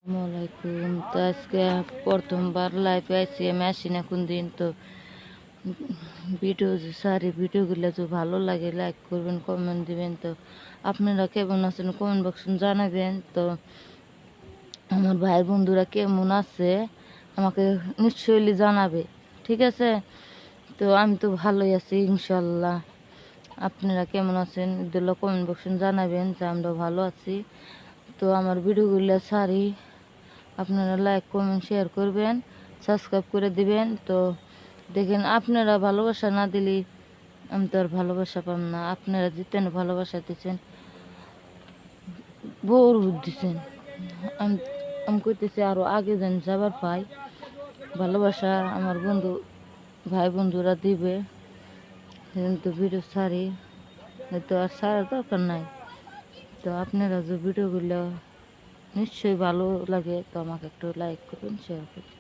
আসসালামাইকুম। তো আজকে প্রথমবার লাইভে আইসি আমি আসি না কোন দিন। তো ভিডিও যে সারি ভিডিওগুলো তো ভালো লাগে, লাইক করবেন, কমেন্ট দিবেন। তো আপনারা কেমন আছেন কমেন্ট বক্সে জানাবেন। তো আমার ভাই বন্ধুরা কেমন আছে আমাকে নিশ্চয়ই জানাবে, ঠিক আছে? তো আমি তো ভালোই আছি ইনশাল্লাহ। আপনারা কেমন আছেন এগুলো কমেন্ট বক্সে জানাবেন যে আমরা ভালো আছি। তো আমার ভিডিওগুলো সারি আপনারা লাইক কমেন্ট শেয়ার করবেন, সাবস্ক্রাইব করে দিবেন। তো দেখেন, আপনারা ভালোবাসা না দিলে আমি তো আর ভালোবাসা পাম না। আপনারা দিতেন ভালোবাসা দিচ্ছেন, বোর দিচ্ছেন। আমি আমি কইতেছি আরো আগে যেন যাবার পাই, ভালোবাসা আমার বন্ধু ভাই বন্ধুরা দিবে। কিন্তু ভিডিও ছাড়ি, তো আর ছাড়ার দরকার নাই। তো আপনারা যে ভিডিওগুলো নিশ্চয়ই ভালো লাগে, তো আমাকে একটু লাইক করবেন, শেয়ার করবেন।